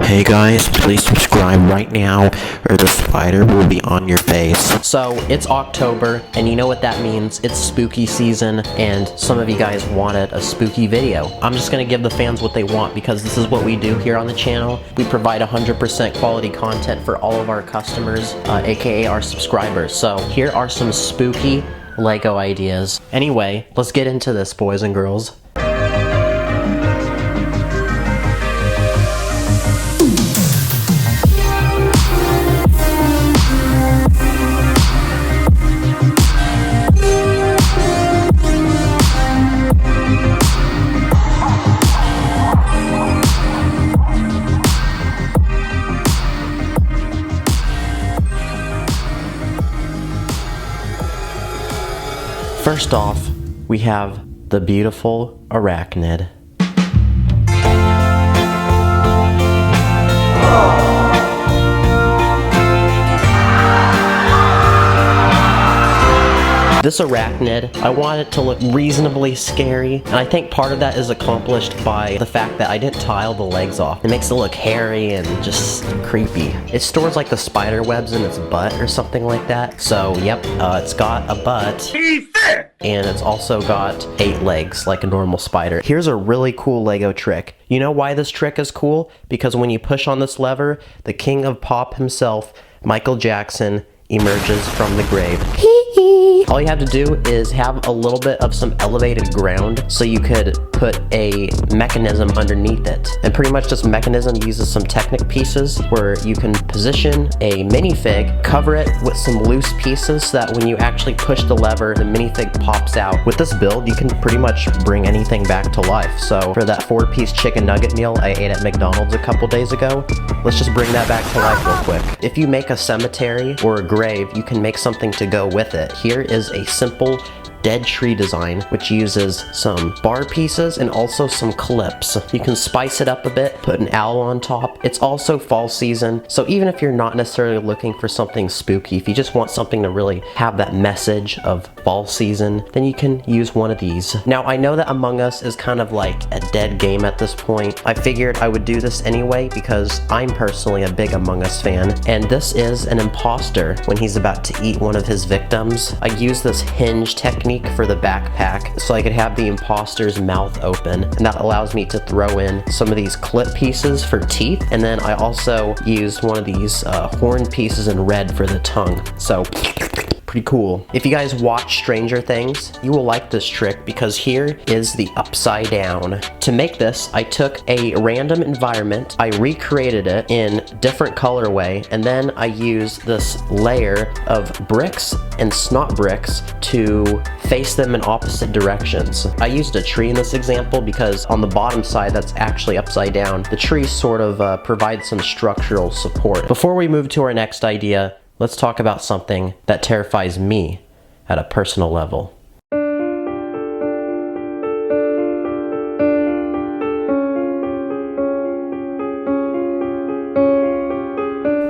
Hey guys, please subscribe right now or the spider will be on your face. So it's October, and you know what that means. It's spooky season, and some of you guys wanted a spooky video. I'm just gonna give the fans what they want because this is what we do here on the channel. We provide 100% quality content for all of our customers, aka our subscribers. So here are some spooky Lego ideas. Anyway, let's get into this, boys and girls. First off, we have the beautiful arachnid. This arachnid, I want it to look reasonably scary, and I think part of that is accomplished by the fact that I didn't tile the legs off. It makes it look hairy and just creepy. It stores like the spider webs in its butt or something like that. So yep, it's got a butt. And it's also got 8 legs like a normal spider. Here's a really cool Lego trick. You know why this trick is cool? Because when you push on this lever, the king of pop himself, Michael Jackson, emerges from the grave. All you have to do is have a little bit of some elevated ground so you could put a mechanism underneath it. And pretty much this mechanism uses some Technic pieces where you can position a minifig, cover it with some loose pieces so that when you actually push the lever, the minifig pops out. With this build, you can pretty much bring anything back to life. So for that 4-piece chicken nugget meal I ate at McDonald's a couple days ago, let's just bring that back to life real quick. If you make a cemetery or a grave, you can make something to go with it. Here is a simple dead tree design which uses some bar pieces and also some clips. You can spice it up a bit, put an owl on top. It's also fall season, so even if you're not necessarily looking for something spooky, if you just want something to really have that message of fall season, then you can use one of these. Now I know that Among Us is kind of like a dead game at this point. I figured I would do this anyway because I'm personally a big Among Us fan, and this is an imposter when he's about to eat one of his victims. I use this hinge technique for the backpack so I could have the imposter's mouth open, and that allows me to throw in some of these clip pieces for teeth, and then I also used one of these horn pieces in red for the tongue. So pretty cool. If you guys watch Stranger Things, you will like this trick because here is the upside down. To make this, I took a random environment, I recreated it in different colorway, and then I used this layer of bricks and snot bricks to face them in opposite directions. I used a tree in this example because on the bottom side that's actually upside down. The tree sort of provides some structural support. Before we move to our next idea, let's talk about something that terrifies me at a personal level.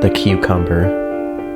The cucumber.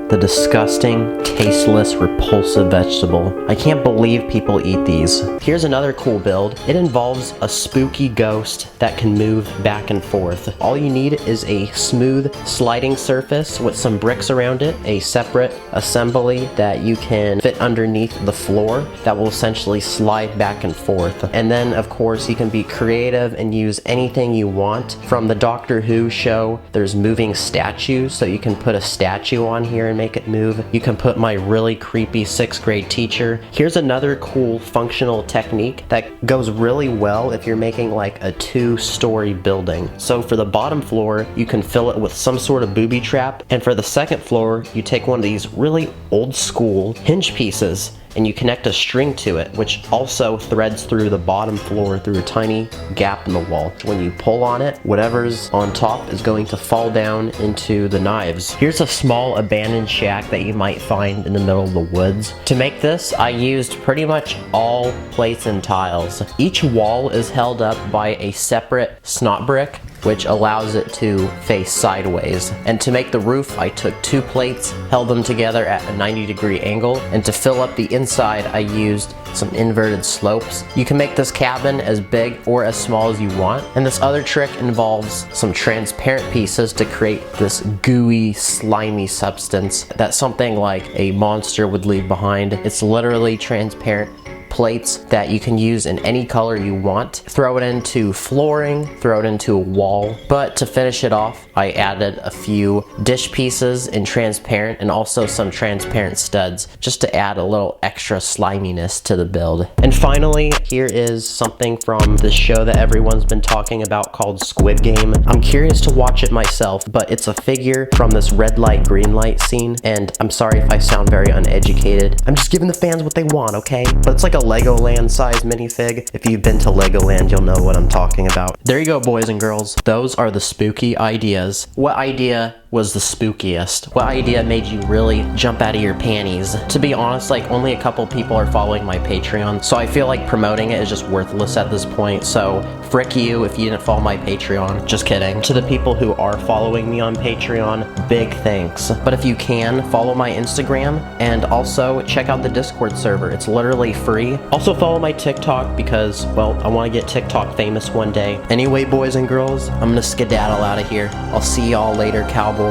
The disgusting, tasteless, repulsive vegetable. I can't believe people eat these. Here's another cool build. It involves a spooky ghost that can move back and forth. All you need is a smooth sliding surface with some bricks around it, a separate assembly that you can fit underneath the floor that will essentially slide back and forth. And then of course you can be creative and use anything you want. From the Doctor Who show, there's moving statues, so you can put a statue on here and make it move. You can put my really creepy 6th grade teacher. Here's another cool functional technique that goes really well if you're making like a 2-story building. So for the bottom floor, you can fill it with some sort of booby trap, and for the second floor, you take one of these really old school hinge pieces and you connect a string to it, which also threads through the bottom floor through a tiny gap in the wall. When you pull on it, whatever's on top is going to fall down into the knives. Here's a small abandoned shack that you might find in the middle of the woods. To make this, I used pretty much all plates and tiles. Each wall is held up by a separate snot brick, which allows it to face sideways. And to make the roof, I took 2 plates, held them together at a 90-degree angle, and to fill up the inside, I used some inverted slopes. You can make this cabin as big or as small as you want. And this other trick involves some transparent pieces to create this gooey, slimy substance that something like a monster would leave behind. It's literally transparent plates that you can use in any color you want. Throw it into flooring, throw it into a wall. But to finish it off, I added a few dish pieces in transparent and also some transparent studs just to add a little extra sliminess to the build. And finally, here is something from this show that everyone's been talking about called Squid Game. I'm curious to watch it myself, but it's a figure from this red light, green light scene, and I'm sorry if I sound very uneducated. I'm just giving the fans what they want, okay? But it's like a Legoland size minifig. If you've been to Legoland, you'll know what I'm talking about. There you go, boys and girls. Those are the spooky ideas. What idea was the spookiest? What idea made you really jump out of your panties? To be honest, like, only a couple people are following my Patreon, so I feel like promoting it is just worthless at this point, so frick you if you didn't follow my Patreon. Just kidding. To the people who are following me on Patreon, big thanks. But if you can, follow my Instagram, and also check out the Discord server. It's literally free. Also follow my TikTok because, well, I want to get TikTok famous one day. Anyway, boys and girls, I'm gonna skedaddle out of here. I'll see y'all later, cowboys.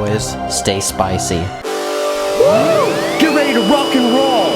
Stay spicy. Get ready to rock and roll!